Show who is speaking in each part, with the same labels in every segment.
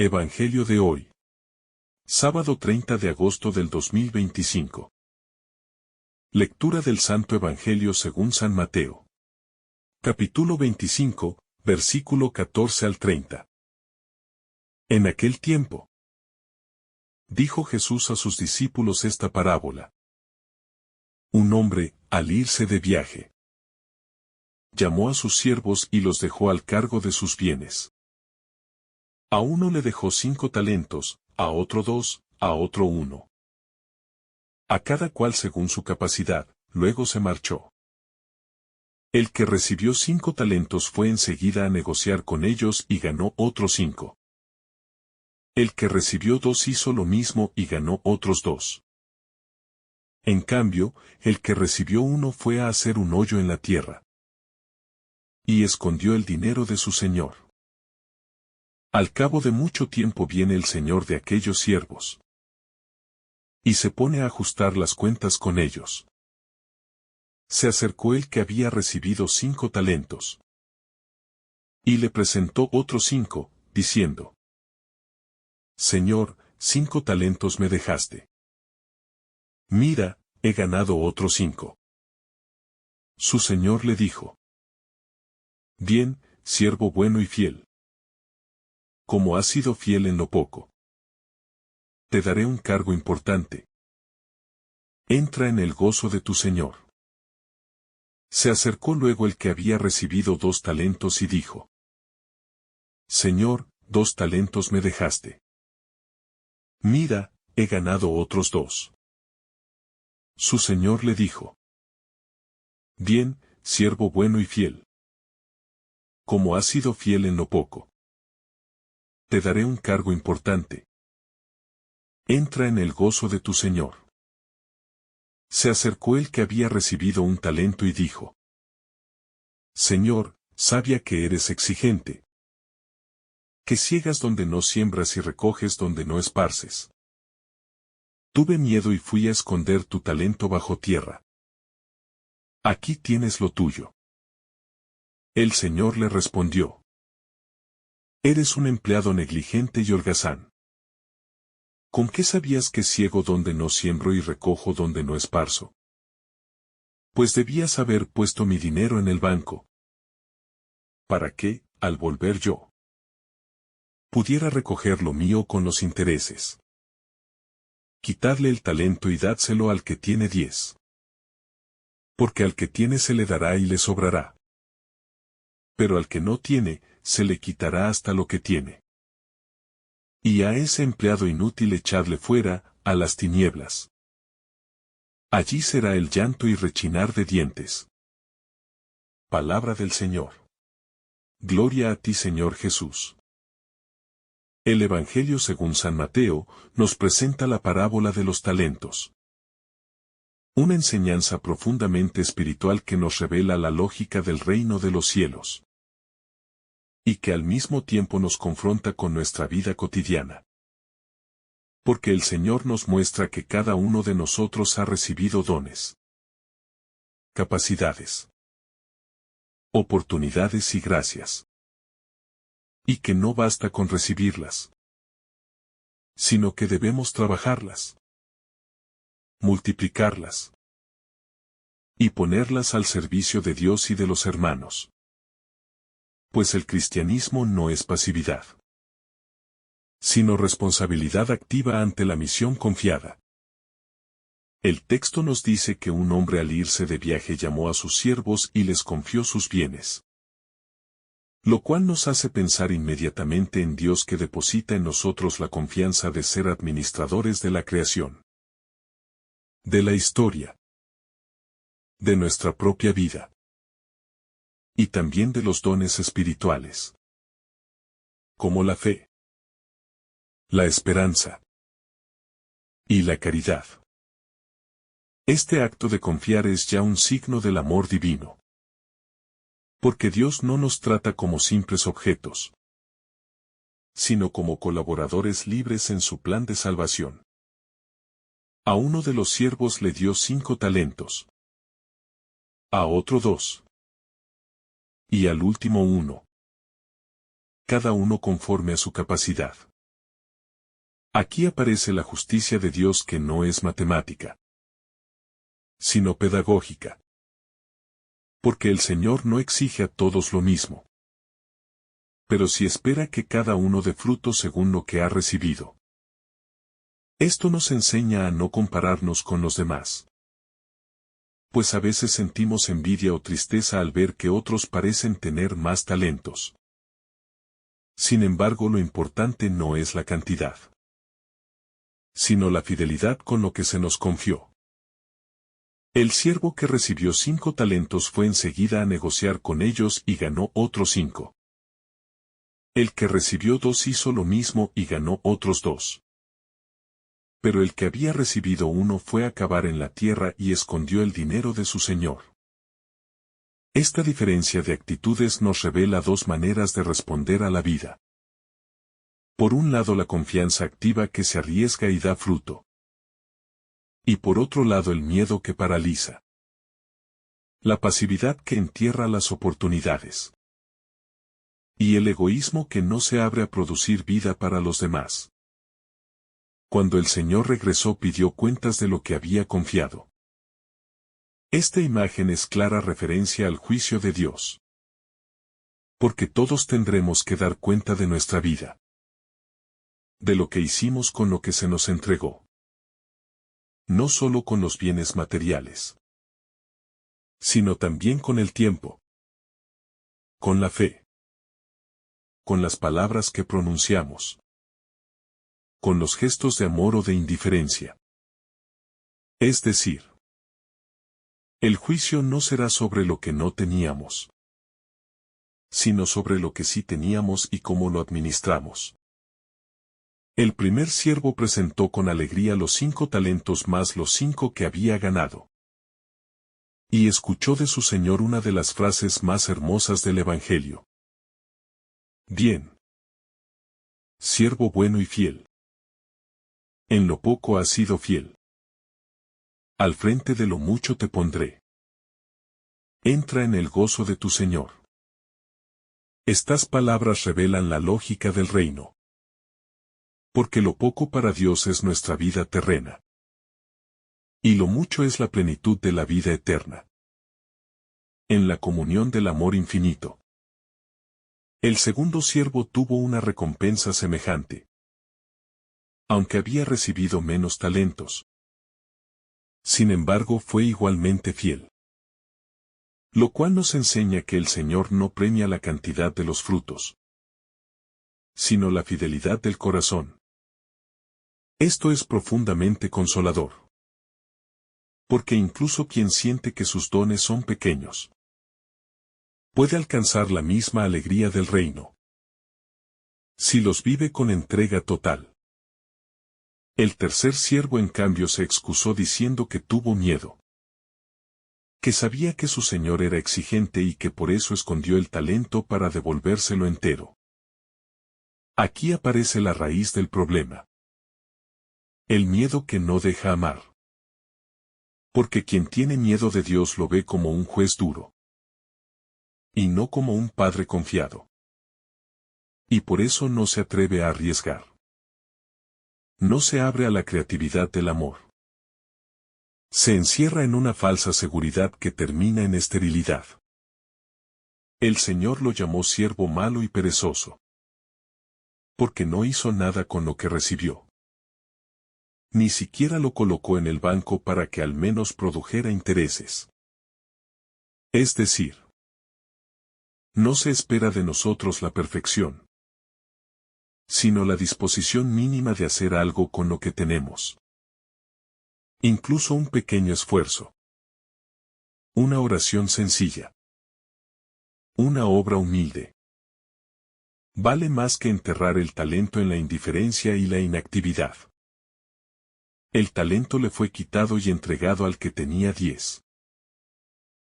Speaker 1: Evangelio de hoy. Sábado 30 de agosto del 2025. Lectura del Santo Evangelio según San Mateo. Capítulo 25, versículo 14 al 30. En aquel tiempo, dijo Jesús a sus discípulos esta parábola. Un hombre, al irse de viaje, llamó a sus siervos y los dejó al cargo de sus bienes. A uno le dejó 5 talentos, a otro 2, a otro 1. A cada cual según su capacidad, luego se marchó. El que recibió 5 talentos fue enseguida a negociar con ellos y ganó otros 5. El que recibió 2 hizo lo mismo y ganó otros 2. En cambio, el que recibió 1 fue a hacer un hoyo en la tierra. Y escondió el dinero de su señor. Al cabo de mucho tiempo viene el señor de aquellos siervos. Y se pone a ajustar las cuentas con ellos. Se acercó el que había recibido 5 talentos. Y le presentó otros 5, diciendo: Señor, 5 talentos me dejaste. Mira, he ganado otros 5. Su señor le dijo: Bien, siervo bueno y fiel. Como has sido fiel en lo poco, te daré un cargo importante. Entra en el gozo de tu señor. Se acercó luego el que había recibido 2 talentos y dijo: Señor, 2 talentos me dejaste. Mira, he ganado otros 2. Su señor le dijo: Bien, siervo bueno y fiel. Como has sido fiel en lo poco, te daré un cargo importante. Entra en el gozo de tu señor. Se acercó el que había recibido 1 talento y dijo: Señor, sabia que eres exigente. Que ciegas donde no siembras y recoges donde no esparces. Tuve miedo y fui a esconder tu talento bajo tierra. Aquí tienes lo tuyo. El señor le respondió: Eres un empleado negligente y holgazán. ¿Con qué sabías que ciego donde no siembro y recojo donde no esparzo? Pues debías haber puesto mi dinero en el banco, para que, al volver yo, pudiera recoger lo mío con los intereses. Quitadle el talento y dádselo al que tiene 10. Porque al que tiene se le dará y le sobrará. Pero al que no tiene, se le quitará hasta lo que tiene. Y a ese empleado inútil echadle fuera, a las tinieblas. Allí será el llanto y rechinar de dientes. Palabra del Señor. Gloria a ti, Señor Jesús. El Evangelio según San Mateo nos presenta la parábola de los talentos. Una enseñanza profundamente espiritual que nos revela la lógica del reino de los cielos. Y que al mismo tiempo nos confronta con nuestra vida cotidiana. Porque el Señor nos muestra que cada uno de nosotros ha recibido dones, capacidades, oportunidades y gracias. Y que no basta con recibirlas, sino que debemos trabajarlas, multiplicarlas y ponerlas al servicio de Dios y de los hermanos. Pues el cristianismo no es pasividad, sino responsabilidad activa ante la misión confiada. El texto nos dice que un hombre al irse de viaje llamó a sus siervos y les confió sus bienes. Lo cual nos hace pensar inmediatamente en Dios que deposita en nosotros la confianza de ser administradores de la creación, de la historia, de nuestra propia vida, y también de los dones espirituales, como la fe, la esperanza y la caridad. Este acto de confiar es ya un signo del amor divino. Porque Dios no nos trata como simples objetos, sino como colaboradores libres en su plan de salvación. A uno de los siervos le dio 5 talentos, a otro 2, y al último 1. Cada uno conforme a su capacidad. Aquí aparece la justicia de Dios, que no es matemática, sino pedagógica. Porque el Señor no exige a todos lo mismo, pero sí espera que cada uno dé fruto según lo que ha recibido. Esto nos enseña a no compararnos con los demás, pues a veces sentimos envidia o tristeza al ver que otros parecen tener más talentos. Sin embargo, lo importante no es la cantidad, sino la fidelidad con lo que se nos confió. El siervo que recibió 5 talentos fue enseguida a negociar con ellos y ganó otros 5. El que recibió 2 hizo lo mismo y ganó otros 2. Pero el que había recibido 1 fue a cavar en la tierra y escondió el dinero de su señor. Esta diferencia de actitudes nos revela 2 maneras de responder a la vida. Por un lado, la confianza activa que se arriesga y da fruto. Y por otro lado, el miedo que paraliza. La pasividad que entierra las oportunidades. Y el egoísmo que no se abre a producir vida para los demás. Cuando el Señor regresó, pidió cuentas de lo que había confiado. Esta imagen es clara referencia al juicio de Dios. Porque todos tendremos que dar cuenta de nuestra vida, de lo que hicimos con lo que se nos entregó. No solo con los bienes materiales, sino también con el tiempo, con la fe, con las palabras que pronunciamos, con los gestos de amor o de indiferencia. Es decir, el juicio no será sobre lo que no teníamos, sino sobre lo que sí teníamos y cómo lo administramos. El primer siervo presentó con alegría los 5 talentos más los 5 que había ganado. Y escuchó de su señor una de las frases más hermosas del Evangelio. Bien, siervo bueno y fiel. En lo poco has sido fiel. Al frente de lo mucho te pondré. Entra en el gozo de tu Señor. Estas palabras revelan la lógica del reino. Porque lo poco para Dios es nuestra vida terrena. Y lo mucho es la plenitud de la vida eterna. En la comunión del amor infinito. El segundo siervo tuvo una recompensa semejante. Aunque había recibido menos talentos, sin embargo fue igualmente fiel. Lo cual nos enseña que el Señor no premia la cantidad de los frutos, sino la fidelidad del corazón. Esto es profundamente consolador. Porque incluso quien siente que sus dones son pequeños, puede alcanzar la misma alegría del reino, si los vive con entrega total. El tercer siervo en cambio se excusó diciendo que tuvo miedo, que sabía que su señor era exigente y que por eso escondió el talento para devolvérselo entero. Aquí aparece la raíz del problema. El miedo que no deja amar. Porque quien tiene miedo de Dios lo ve como un juez duro, y no como un padre confiado. Y por eso no se atreve a arriesgar. No se abre a la creatividad del amor. Se encierra en una falsa seguridad que termina en esterilidad. El Señor lo llamó siervo malo y perezoso. Porque no hizo nada con lo que recibió. Ni siquiera lo colocó en el banco para que al menos produjera intereses. Es decir, no se espera de nosotros la perfección, sino la disposición mínima de hacer algo con lo que tenemos. Incluso un pequeño esfuerzo. Una oración sencilla. Una obra humilde. Vale más que enterrar el talento en la indiferencia y la inactividad. El talento le fue quitado y entregado al que tenía 10.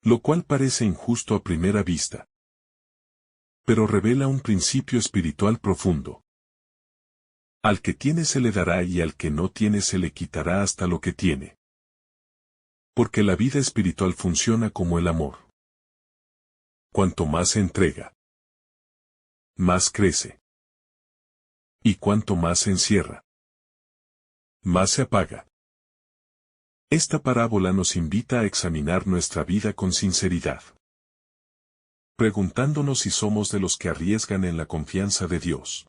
Speaker 1: Lo cual parece injusto a primera vista, pero revela un principio espiritual profundo. Al que tiene se le dará y al que no tiene se le quitará hasta lo que tiene. Porque la vida espiritual funciona como el amor. Cuanto más se entrega, más crece. Y cuanto más se encierra, más se apaga. Esta parábola nos invita a examinar nuestra vida con sinceridad, preguntándonos si somos de los que arriesgan en la confianza de Dios,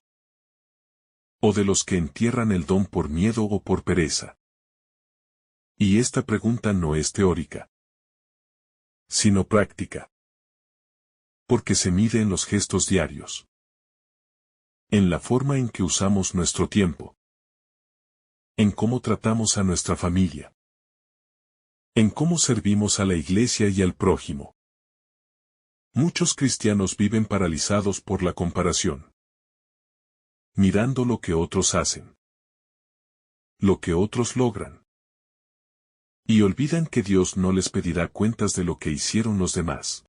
Speaker 1: o de los que entierran el don por miedo o por pereza. Y esta pregunta no es teórica, sino práctica, porque se mide en los gestos diarios, en la forma en que usamos nuestro tiempo, en cómo tratamos a nuestra familia, en cómo servimos a la iglesia y al prójimo. Muchos cristianos viven paralizados por la comparación, mirando lo que otros hacen, lo que otros logran, y olvidan que Dios no les pedirá cuentas de lo que hicieron los demás,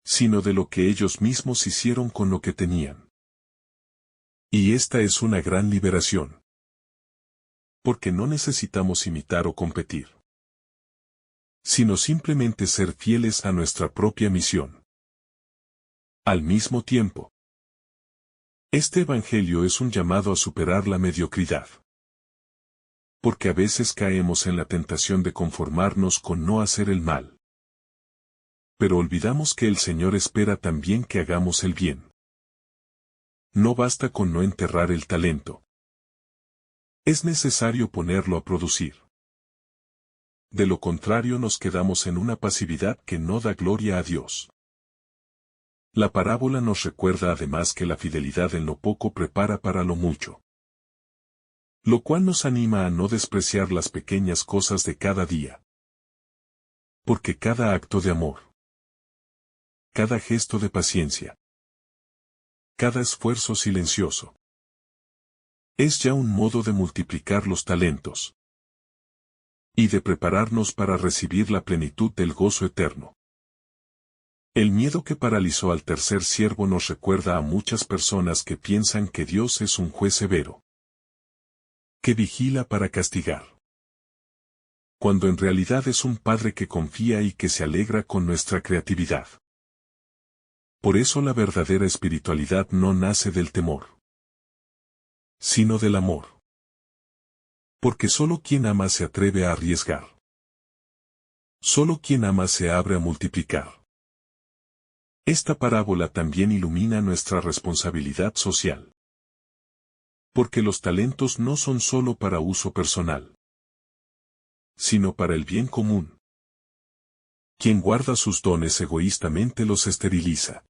Speaker 1: sino de lo que ellos mismos hicieron con lo que tenían. Y esta es una gran liberación, porque no necesitamos imitar o competir, sino simplemente ser fieles a nuestra propia misión. Al mismo tiempo, este evangelio es un llamado a superar la mediocridad, porque a veces caemos en la tentación de conformarnos con no hacer el mal. Pero olvidamos que el Señor espera también que hagamos el bien. No basta con no enterrar el talento. Es necesario ponerlo a producir. De lo contrario nos quedamos en una pasividad que no da gloria a Dios. La parábola nos recuerda además que la fidelidad en lo poco prepara para lo mucho, lo cual nos anima a no despreciar las pequeñas cosas de cada día. Porque cada acto de amor, cada gesto de paciencia, cada esfuerzo silencioso, es ya un modo de multiplicar los talentos y de prepararnos para recibir la plenitud del gozo eterno. El miedo que paralizó al tercer siervo nos recuerda a muchas personas que piensan que Dios es un juez severo, que vigila para castigar, cuando en realidad es un Padre que confía y que se alegra con nuestra creatividad. Por eso la verdadera espiritualidad no nace del temor, sino del amor. Porque solo quien ama se atreve a arriesgar. Solo quien ama se abre a multiplicar. Esta parábola también ilumina nuestra responsabilidad social. Porque los talentos no son solo para uso personal, sino para el bien común. Quien guarda sus dones egoístamente los esteriliza.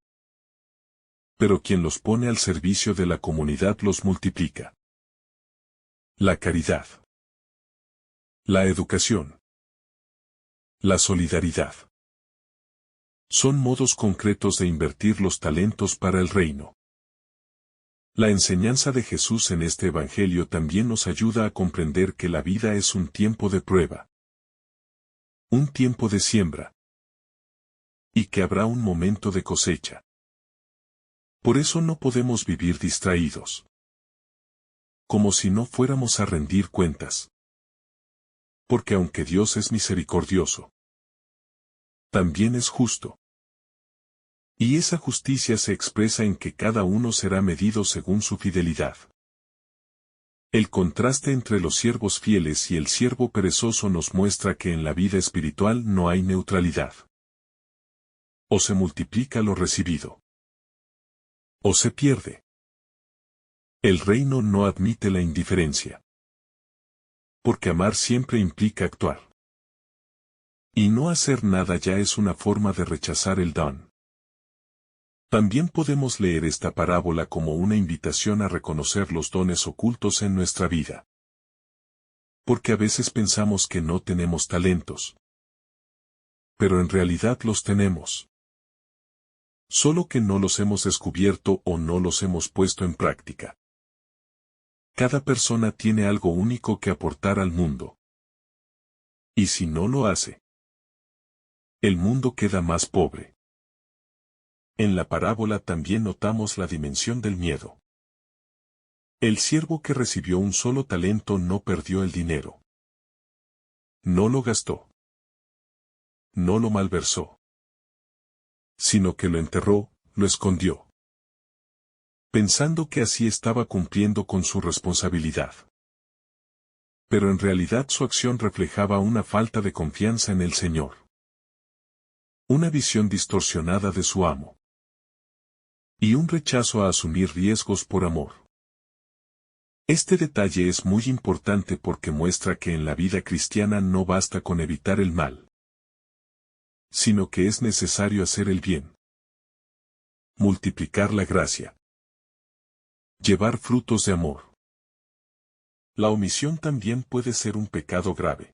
Speaker 1: Pero quien los pone al servicio de la comunidad los multiplica. La caridad, la educación, la solidaridad. Son modos concretos de invertir los talentos para el reino. La enseñanza de Jesús en este evangelio también nos ayuda a comprender que la vida es un tiempo de prueba, un tiempo de siembra, y que habrá un momento de cosecha. Por eso no podemos vivir distraídos, como si no fuéramos a rendir cuentas. Porque aunque Dios es misericordioso, también es justo. Y esa justicia se expresa en que cada uno será medido según su fidelidad. El contraste entre los siervos fieles y el siervo perezoso nos muestra que en la vida espiritual no hay neutralidad. O se multiplica lo recibido, o se pierde. El reino no admite la indiferencia. Porque amar siempre implica actuar. Y no hacer nada ya es una forma de rechazar el don. También podemos leer esta parábola como una invitación a reconocer los dones ocultos en nuestra vida. Porque a veces pensamos que no tenemos talentos. Pero en realidad los tenemos. Solo que no los hemos descubierto o no los hemos puesto en práctica. Cada persona tiene algo único que aportar al mundo. Y si no lo hace, el mundo queda más pobre. En la parábola también notamos la dimensión del miedo. El siervo que recibió un solo talento no perdió el dinero. No lo gastó. No lo malversó. Sino que lo enterró, lo escondió, pensando que así estaba cumpliendo con su responsabilidad. Pero en realidad su acción reflejaba una falta de confianza en el Señor. Una visión distorsionada de su amo. Y un rechazo a asumir riesgos por amor. Este detalle es muy importante porque muestra que en la vida cristiana no basta con evitar el mal, sino que es necesario hacer el bien. Multiplicar la gracia. Llevar frutos de amor. La omisión también puede ser un pecado grave.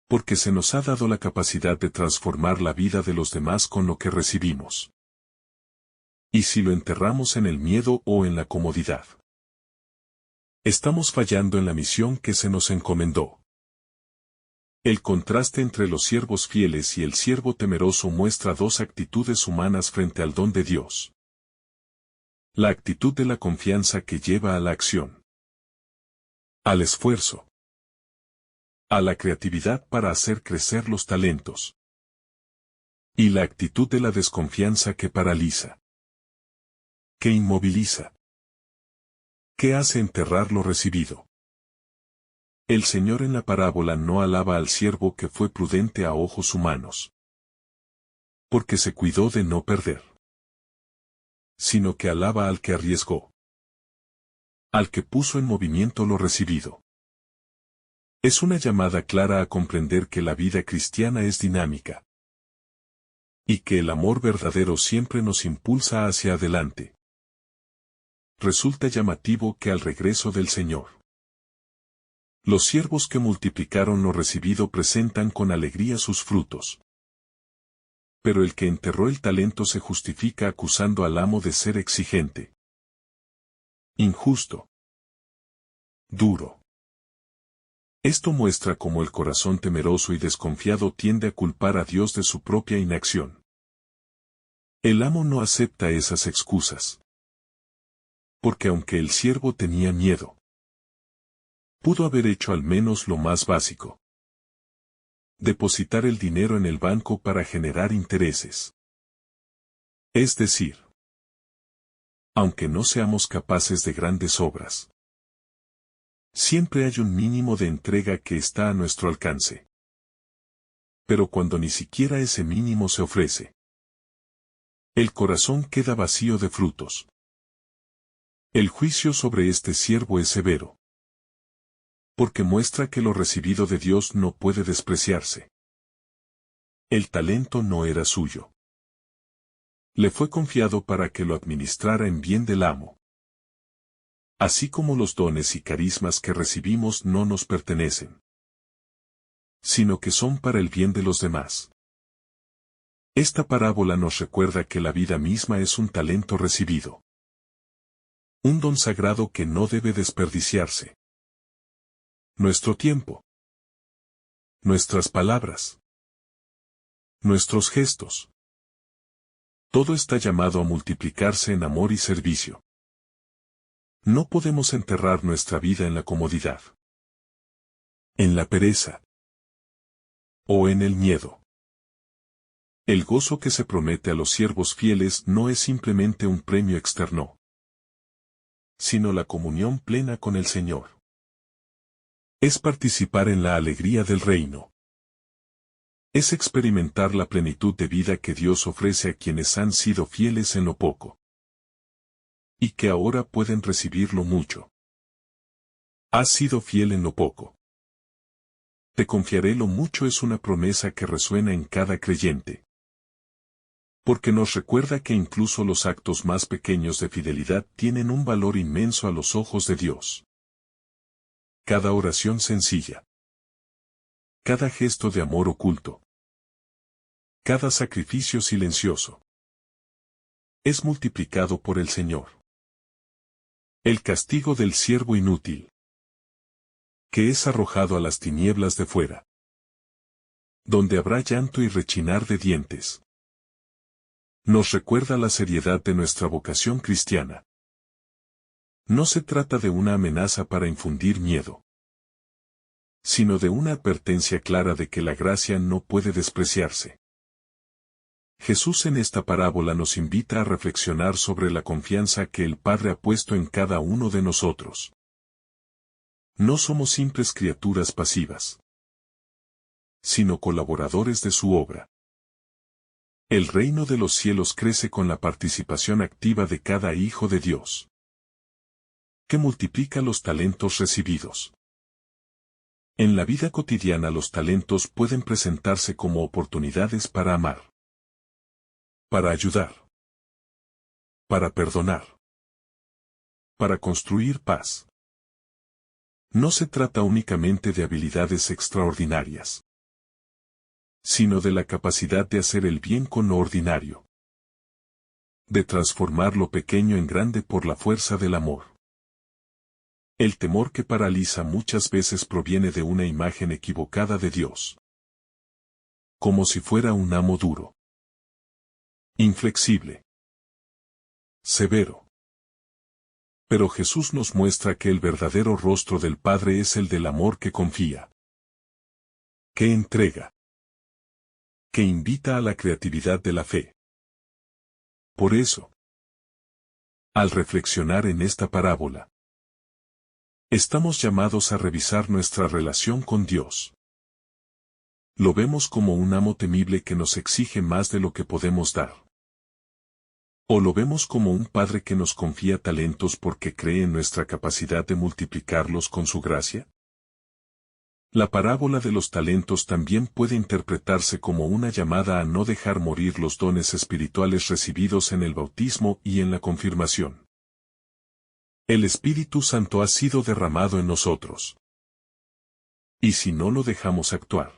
Speaker 1: Porque se nos ha dado la capacidad de transformar la vida de los demás con lo que recibimos. Y si lo enterramos en el miedo o en la comodidad, estamos fallando en la misión que se nos encomendó. El contraste entre los siervos fieles y el siervo temeroso muestra dos actitudes humanas frente al don de Dios. La actitud de la confianza que lleva a la acción, al esfuerzo, a la creatividad para hacer crecer los talentos, y la actitud de la desconfianza que paraliza, que inmoviliza, que hace enterrar lo recibido. El Señor en la parábola no alaba al siervo que fue prudente a ojos humanos, porque se cuidó de no perder, sino que alaba al que arriesgó, al que puso en movimiento lo recibido. Es una llamada clara a comprender que la vida cristiana es dinámica, y que el amor verdadero siempre nos impulsa hacia adelante. Resulta llamativo que al regreso del Señor, los siervos que multiplicaron lo recibido presentan con alegría sus frutos. Pero el que enterró el talento se justifica acusando al amo de ser exigente, injusto, duro. Esto muestra cómo el corazón temeroso y desconfiado tiende a culpar a Dios de su propia inacción. El amo no acepta esas excusas. Porque aunque el siervo tenía miedo, pudo haber hecho al menos lo más básico. Depositar el dinero en el banco para generar intereses. Es decir, aunque no seamos capaces de grandes obras, siempre hay un mínimo de entrega que está a nuestro alcance. Pero cuando ni siquiera ese mínimo se ofrece, el corazón queda vacío de frutos. El juicio sobre este siervo es severo, porque muestra que lo recibido de Dios no puede despreciarse. El talento no era suyo. Le fue confiado para que lo administrara en bien del amo. Así como los dones y carismas que recibimos no nos pertenecen, sino que son para el bien de los demás. Esta parábola nos recuerda que la vida misma es un talento recibido. Un don sagrado que no debe desperdiciarse. Nuestro tiempo, nuestras palabras, nuestros gestos. Todo está llamado a multiplicarse en amor y servicio. No podemos enterrar nuestra vida en la comodidad, en la pereza o en el miedo. El gozo que se promete a los siervos fieles no es simplemente un premio externo, sino la comunión plena con el Señor. Es participar en la alegría del reino. Es experimentar la plenitud de vida que Dios ofrece a quienes han sido fieles en lo poco, y que ahora pueden recibir lo mucho. Has sido fiel en lo poco. Te confiaré lo mucho es una promesa que resuena en cada creyente. Porque nos recuerda que incluso los actos más pequeños de fidelidad tienen un valor inmenso a los ojos de Dios. Cada oración sencilla. Cada gesto de amor oculto. Cada sacrificio silencioso. Es multiplicado por el Señor. El castigo del siervo inútil, que es arrojado a las tinieblas de fuera, donde habrá llanto y rechinar de dientes, nos recuerda la seriedad de nuestra vocación cristiana. No se trata de una amenaza para infundir miedo, sino de una advertencia clara de que la gracia no puede despreciarse. Jesús en esta parábola nos invita a reflexionar sobre la confianza que el Padre ha puesto en cada uno de nosotros. No somos simples criaturas pasivas, sino colaboradores de su obra. El reino de los cielos crece con la participación activa de cada hijo de Dios, que multiplica los talentos recibidos. En la vida cotidiana los talentos pueden presentarse como oportunidades para amar, para ayudar, para perdonar, para construir paz. No se trata únicamente de habilidades extraordinarias, sino de la capacidad de hacer el bien con lo ordinario, de transformar lo pequeño en grande por la fuerza del amor. El temor que paraliza muchas veces proviene de una imagen equivocada de Dios, como si fuera un amo duro, inflexible, severo. Pero Jesús nos muestra que el verdadero rostro del Padre es el del amor que confía, que entrega, que invita a la creatividad de la fe. Por eso, al reflexionar en esta parábola, estamos llamados a revisar nuestra relación con Dios. Lo vemos como un amo temible que nos exige más de lo que podemos dar. ¿O lo vemos como un Padre que nos confía talentos porque cree en nuestra capacidad de multiplicarlos con su gracia? La parábola de los talentos también puede interpretarse como una llamada a no dejar morir los dones espirituales recibidos en el bautismo y en la confirmación. El Espíritu Santo ha sido derramado en nosotros. ¿Y si no lo dejamos actuar?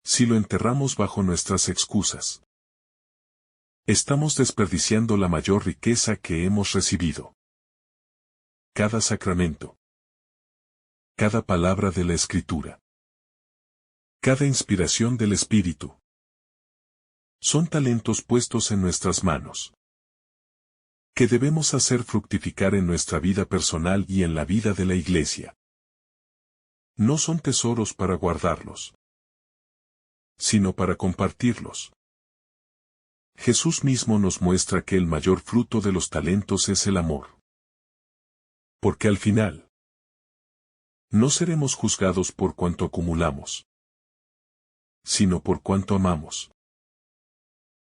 Speaker 1: Si lo enterramos bajo nuestras excusas, estamos desperdiciando la mayor riqueza que hemos recibido. Cada sacramento, cada palabra de la Escritura, cada inspiración del Espíritu, son talentos puestos en nuestras manos, que debemos hacer fructificar en nuestra vida personal y en la vida de la Iglesia. No son tesoros para guardarlos, sino para compartirlos. Jesús mismo nos muestra que el mayor fruto de los talentos es el amor. Porque al final, no seremos juzgados por cuanto acumulamos, sino por cuanto amamos.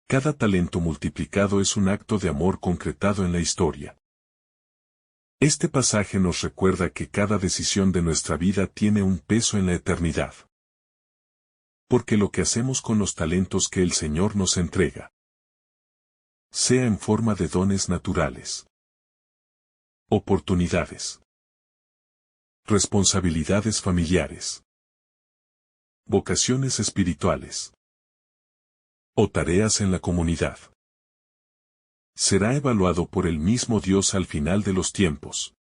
Speaker 1: Cada talento multiplicado es un acto de amor concretado en la historia. Este pasaje nos recuerda que cada decisión de nuestra vida tiene un peso en la eternidad. Porque lo que hacemos con los talentos que el Señor nos entrega, sea en forma de dones naturales, oportunidades, responsabilidades familiares, vocaciones espirituales o tareas en la comunidad, será evaluado por el mismo Dios al final de los tiempos.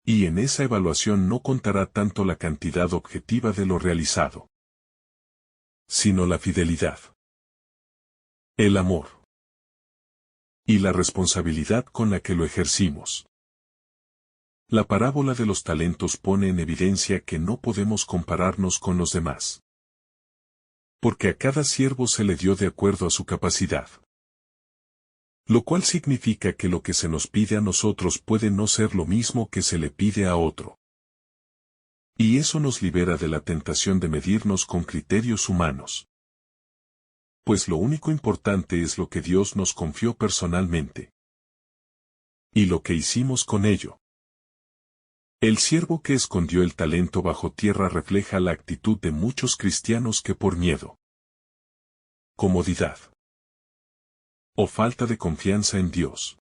Speaker 1: Y en esa evaluación no contará tanto la cantidad objetiva de lo realizado, sino la fidelidad, el amor y la responsabilidad con la que lo ejercimos. La parábola de los talentos pone en evidencia que no podemos compararnos con los demás, porque a cada siervo se le dio de acuerdo a su capacidad. Lo cual significa que lo que se nos pide a nosotros puede no ser lo mismo que se le pide a otro. Y eso nos libera de la tentación de medirnos con criterios humanos. Pues lo único importante es lo que Dios nos confió personalmente. Y lo que hicimos con ello. El siervo que escondió el talento bajo tierra refleja la actitud de muchos cristianos que por miedo, comodidad o falta de confianza en Dios,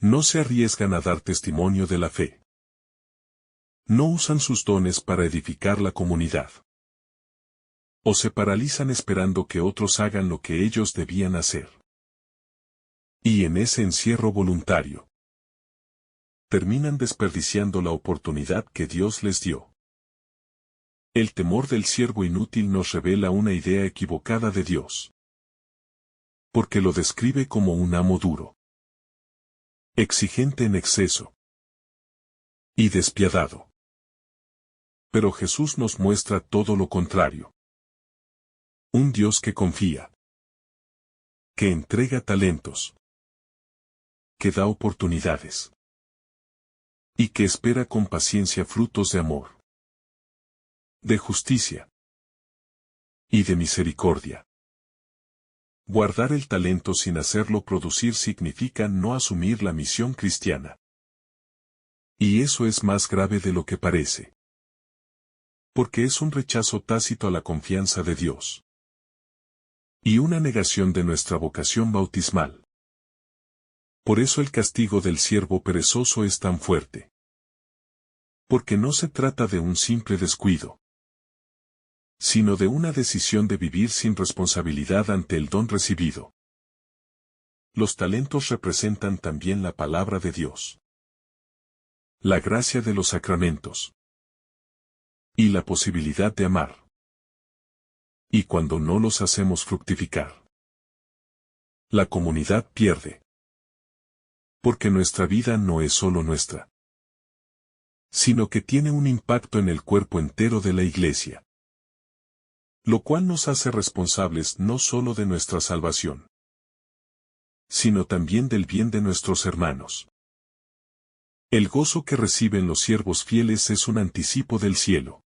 Speaker 1: no se arriesgan a dar testimonio de la fe. No usan sus dones para edificar la comunidad. O se paralizan esperando que otros hagan lo que ellos debían hacer. Y en ese encierro voluntario, terminan desperdiciando la oportunidad que Dios les dio. El temor del siervo inútil nos revela una idea equivocada de Dios. Porque lo describe como un amo duro, exigente en exceso y despiadado. Pero Jesús nos muestra todo lo contrario. Un Dios que confía, que entrega talentos, que da oportunidades, y que espera con paciencia frutos de amor, de justicia y de misericordia. Guardar el talento sin hacerlo producir significa no asumir la misión cristiana. Y eso es más grave de lo que parece. Porque es un rechazo tácito a la confianza de Dios. Y una negación de nuestra vocación bautismal. Por eso el castigo del siervo perezoso es tan fuerte. Porque no se trata de un simple descuido, sino de una decisión de vivir sin responsabilidad ante el don recibido. Los talentos representan también la palabra de Dios, la gracia de los sacramentos y la posibilidad de amar. Y cuando no los hacemos fructificar, la comunidad pierde. Porque nuestra vida no es solo nuestra, sino que tiene un impacto en el cuerpo entero de la Iglesia. Lo cual nos hace responsables no solo de nuestra salvación, sino también del bien de nuestros hermanos. El gozo que reciben los siervos fieles es un anticipo del cielo,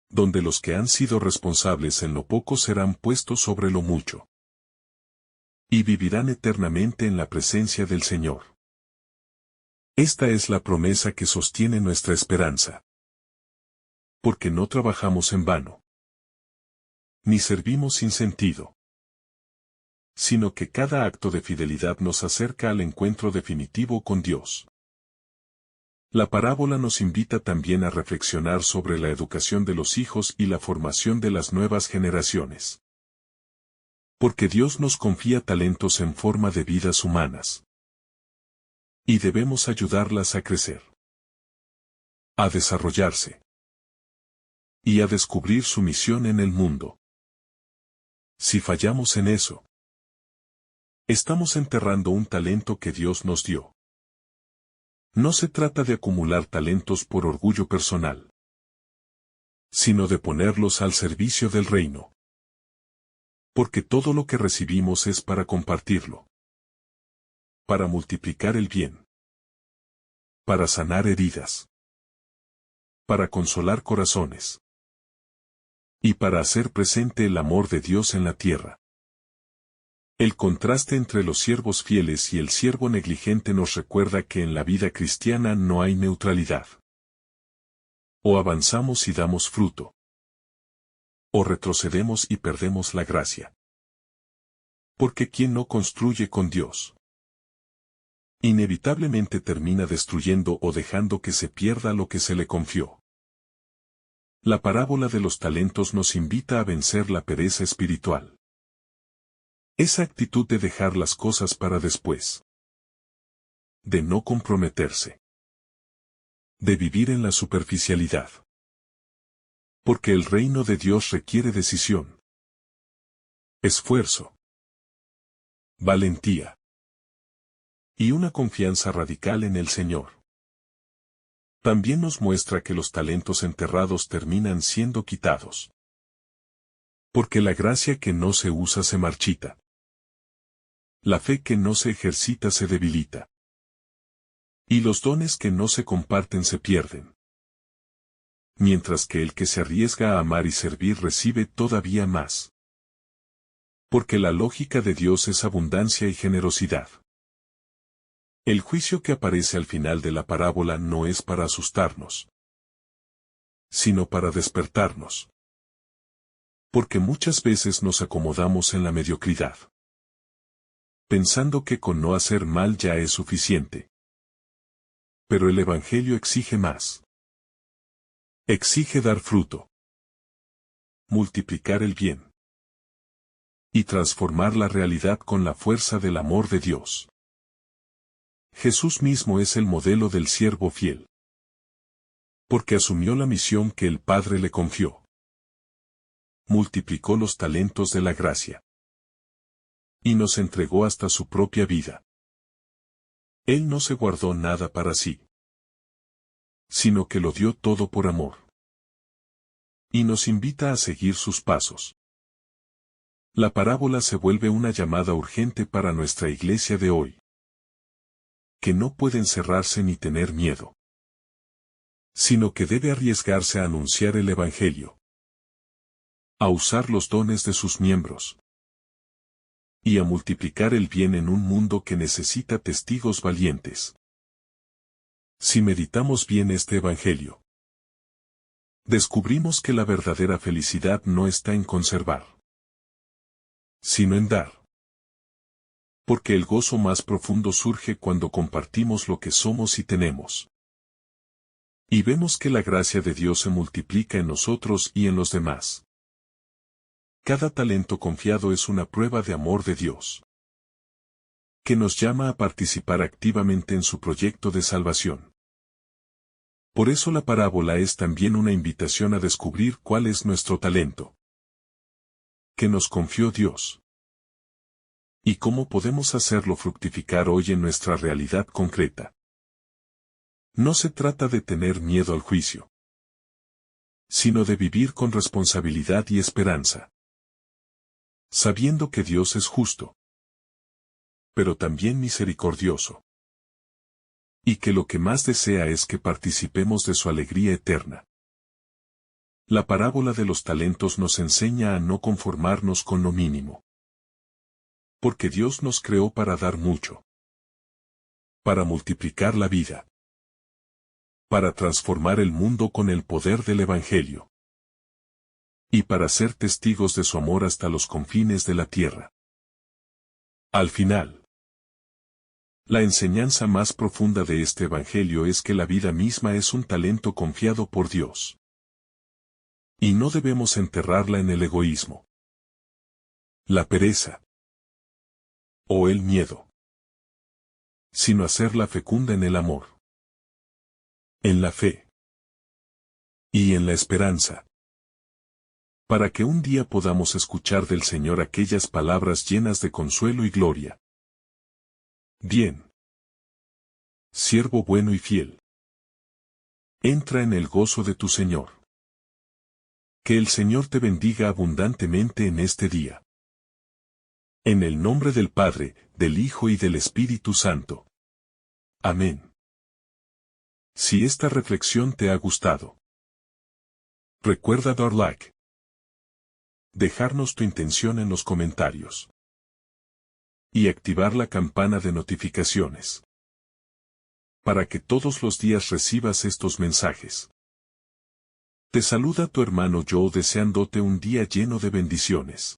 Speaker 1: donde los que han sido responsables en lo poco serán puestos sobre lo mucho, y vivirán eternamente en la presencia del Señor. Esta es la promesa que sostiene nuestra esperanza. Porque no trabajamos en vano, ni servimos sin sentido, sino que cada acto de fidelidad nos acerca al encuentro definitivo con Dios. La parábola nos invita también a reflexionar sobre la educación de los hijos y la formación de las nuevas generaciones. Porque Dios nos confía talentos en forma de vidas humanas. Y debemos ayudarlas a crecer, a desarrollarse y a descubrir su misión en el mundo. Si fallamos en eso, estamos enterrando un talento que Dios nos dio. No se trata de acumular talentos por orgullo personal, sino de ponerlos al servicio del reino. Porque todo lo que recibimos es para compartirlo, para multiplicar el bien, para sanar heridas, para consolar corazones, y para hacer presente el amor de Dios en la tierra. El contraste entre los siervos fieles y el siervo negligente nos recuerda que en la vida cristiana no hay neutralidad. O avanzamos y damos fruto, o retrocedemos y perdemos la gracia. Porque quien no construye con Dios, inevitablemente termina destruyendo o dejando que se pierda lo que se le confió. La parábola de los talentos nos invita a vencer la pereza espiritual. Esa actitud de dejar las cosas para después. De no comprometerse. De vivir en la superficialidad. Porque el reino de Dios requiere decisión, esfuerzo, valentía y una confianza radical en el Señor. También nos muestra que los talentos enterrados terminan siendo quitados. Porque la gracia que no se usa se marchita. La fe que no se ejercita se debilita. Y los dones que no se comparten se pierden. Mientras que el que se arriesga a amar y servir recibe todavía más. Porque la lógica de Dios es abundancia y generosidad. El juicio que aparece al final de la parábola no es para asustarnos, sino para despertarnos. Porque muchas veces nos acomodamos en la mediocridad, pensando que con no hacer mal ya es suficiente. Pero el Evangelio exige más. Exige dar fruto, multiplicar el bien y transformar la realidad con la fuerza del amor de Dios. Jesús mismo es el modelo del siervo fiel. Porque asumió la misión que el Padre le confió. Multiplicó los talentos de la gracia. Y nos entregó hasta su propia vida. Él no se guardó nada para sí, sino que lo dio todo por amor. Y nos invita a seguir sus pasos. La parábola se vuelve una llamada urgente para nuestra iglesia de hoy. que no puede encerrarse ni tener miedo, sino que debe arriesgarse a anunciar el Evangelio, a usar los dones de sus miembros y a multiplicar el bien en un mundo que necesita testigos valientes. Si meditamos bien este Evangelio, descubrimos que la verdadera felicidad no está en conservar, sino en dar. Porque el gozo más profundo surge cuando compartimos lo que somos y tenemos. Y vemos que la gracia de Dios se multiplica en nosotros y en los demás. Cada talento confiado es una prueba de amor de Dios, que nos llama a participar activamente en su proyecto de salvación. Por eso la parábola es también una invitación a descubrir cuál es nuestro talento, que nos confió Dios, y cómo podemos hacerlo fructificar hoy en nuestra realidad concreta. No se trata de tener miedo al juicio, sino de vivir con responsabilidad y esperanza, sabiendo que Dios es justo, pero también misericordioso, y que lo que más desea es que participemos de su alegría eterna. La parábola de los talentos nos enseña a no conformarnos con lo mínimo, porque Dios nos creó para dar mucho, para multiplicar la vida, para transformar el mundo con el poder del Evangelio, y para ser testigos de su amor hasta los confines de la tierra. Al final, la enseñanza más profunda de este Evangelio es que la vida misma es un talento confiado por Dios. Y no debemos enterrarla en el egoísmo, la pereza o el miedo, sino hacerla fecunda en el amor, en la fe y en la esperanza, para que un día podamos escuchar del Señor aquellas palabras llenas de consuelo y gloria. Bien, siervo bueno y fiel, entra en el gozo de tu Señor. Que el Señor te bendiga abundantemente en este día. En el nombre del Padre, del Hijo y del Espíritu Santo. Amén. Si esta reflexión te ha gustado, recuerda dar like, dejarnos tu intención en los comentarios y activar la campana de notificaciones para que todos los días recibas estos mensajes. Te saluda tu hermano Joe deseándote un día lleno de bendiciones.